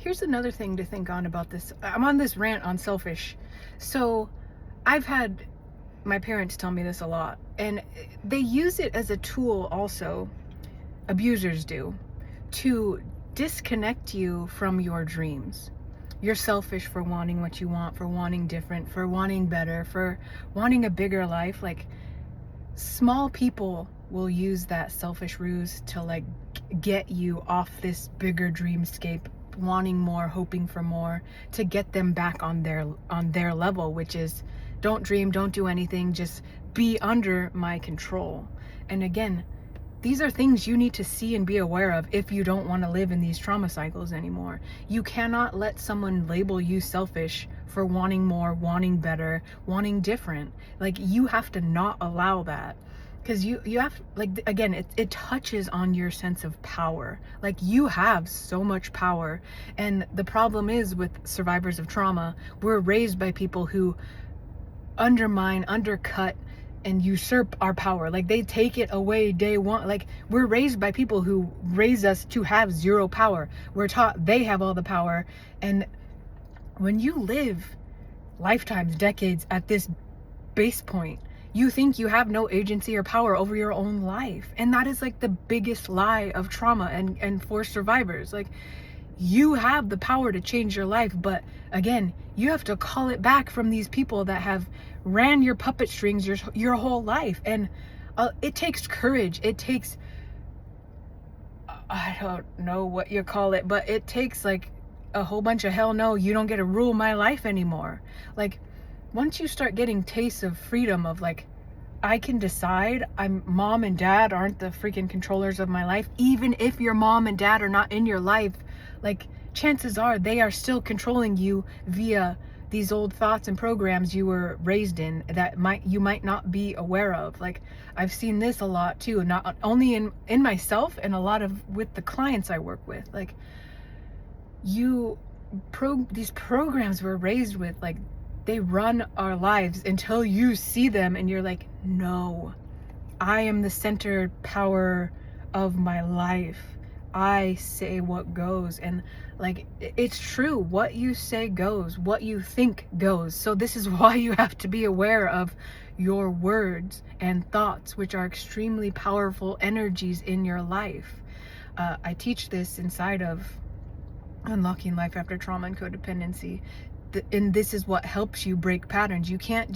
Here's another thing to think on about this. I'm on this rant on selfish. So I've had my parents tell me this a lot, and they use it as a tool also, abusers do, to disconnect you from your dreams. You're selfish for wanting what you want, for wanting different, for wanting better, for wanting a bigger life. Like, small people will use that selfish ruse to like get you off this bigger dreamscape, wanting more, hoping for more, to get them back on their level, which is don't dream, don't do anything, just be under my control. And again, these are things you need to see and be aware of if you don't want to live in these trauma cycles anymore. You cannot let someone label you selfish for wanting more, wanting better, wanting different. Like, you have to not allow that. Because you have, like, again, it touches on your sense of power. Like, you have so much power. And the problem is with survivors of trauma, we're raised by people who undermine, undercut, and usurp our power. Like, they take it away day one. Like, we're raised by people who raise us to have zero power. We're taught they have all the power. And when you live lifetimes, decades at this base point, you think you have no agency or power over your own life. And that is like the biggest lie of trauma and for survivors. Like, you have the power to change your life, but again, you have to call it back from these people that have ran your puppet strings your whole life. And it takes courage. It takes, I don't know what you call it, but it takes like a whole bunch of hell no, you don't get to rule my life anymore. Like, once you start getting tastes of freedom, of like, I can decide, mom and dad aren't the freaking controllers of my life. Even if your mom and dad are not in your life, like, chances are they are still controlling you via these old thoughts and programs you were raised in that you might not be aware of. Like, I've seen this a lot too, not only in myself, and a lot of with the clients I work with. Like, these programs we're raised with, like, they run our lives until you see them and you're like, no, I am the center power of my life. I say what goes. And like, it's true, what you say goes, what you think goes. So this is why you have to be aware of your words and thoughts, which are extremely powerful energies in your life. I teach this inside of Unlocking Life After Trauma and Codependency. And this is what helps you break patterns. You can't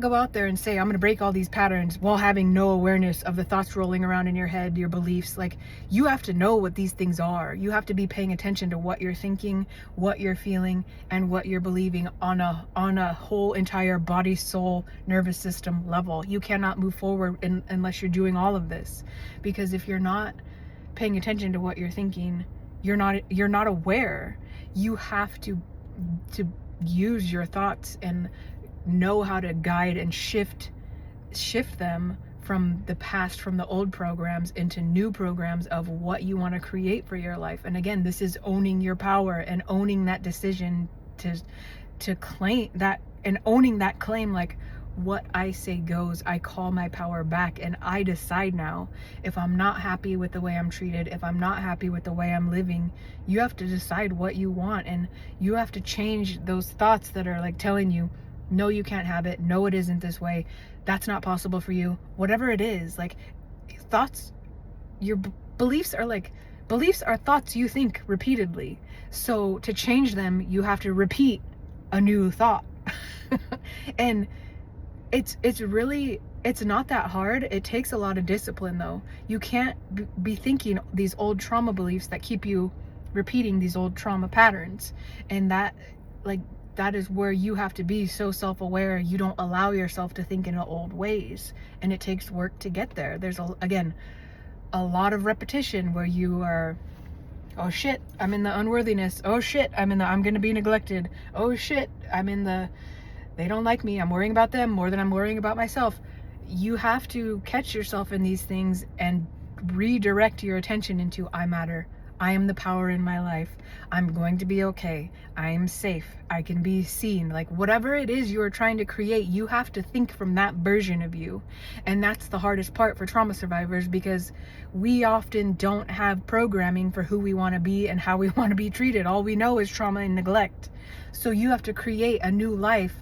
go out there and say, I'm going to break all these patterns while having no awareness of the thoughts rolling around in your head, your beliefs. Like, you have to know what these things are. You have to be paying attention to what you're thinking, what you're feeling, and what you're believing on a whole entire body, soul, nervous system level. You cannot move forward unless you're doing all of this. Because if you're not paying attention to what you're thinking, you're not aware. You have to use your thoughts and know how to guide and shift them from the past, from the old programs, into new programs of what you want to create for your life. And again, this is owning your power and owning that decision to claim that, and owning that claim, like, what I say goes. I call my power back, and I decide now. If I'm not happy with the way I'm treated, if I'm not happy with the way I'm living, you have to decide what you want, and you have to change those thoughts that are like telling you, no, you can't have it, no, it isn't this way, that's not possible for you, whatever it is. Like, thoughts, your beliefs are thoughts you think repeatedly. So to change them, you have to repeat a new thought. And it's not that hard. It takes a lot of discipline, though. You can't be thinking these old trauma beliefs that keep you repeating these old trauma patterns. And that is where you have to be so self-aware. You don't allow yourself to think in old ways, and it takes work to get there. There's again a lot of repetition where you are, oh shit, I'm in the unworthiness. Oh shit, I'm going to be neglected. Oh shit, they don't like me. I'm worrying about them more than I'm worrying about myself. You have to catch yourself in these things and redirect your attention into, I matter, I am the power in my life. I'm going to be okay. I am safe. I can be seen. Like, whatever it is you're trying to create, you have to think from that version of you. And that's the hardest part for trauma survivors, because we often don't have programming for who we want to be and how we want to be treated. All we know is trauma and neglect. So you have to create a new life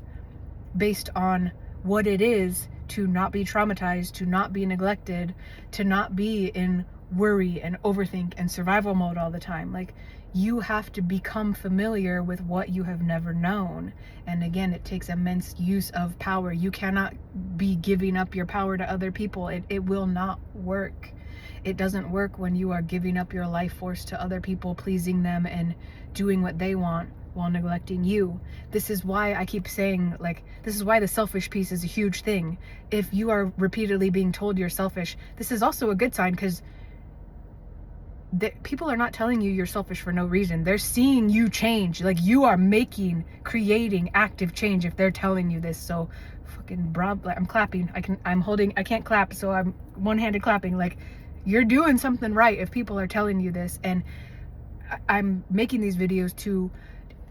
based on what it is to not be traumatized, to not be neglected, to not be in worry and overthink and survival mode all the time. Like, you have to become familiar with what you have never known. And again, it takes immense use of power. You cannot be giving up your power to other people. It will not work. It doesn't work when you are giving up your life force to other people, pleasing them and doing what they want while neglecting you. This is why I keep saying, like, this is why the selfish piece is a huge thing. If you are repeatedly being told you're selfish, this is also a good sign, because people are not telling you you're selfish for no reason. They're seeing you change. Like, you are creating active change if they're telling you this. So fucking like, I'm clapping. I can't clap, so I'm one-handed clapping. Like, you're doing something right if people are telling you this. And I'm making these videos to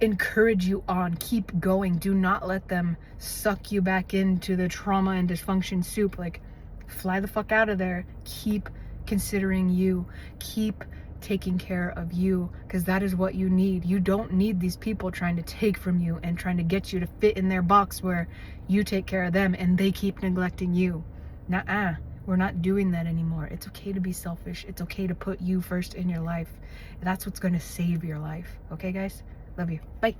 encourage you on. Keep going. Do not let them suck you back into the trauma and dysfunction soup. Like, fly the fuck out of there. Keep considering you. Keep taking care of you, because that is what you need. You don't need these people trying to take from you and trying to get you to fit in their box where you take care of them and they keep neglecting you. Nuh-uh. We're not doing that anymore. It's okay to be selfish. It's okay to put you first in your life. That's what's going to save your life. Okay, guys? Love you. Bye.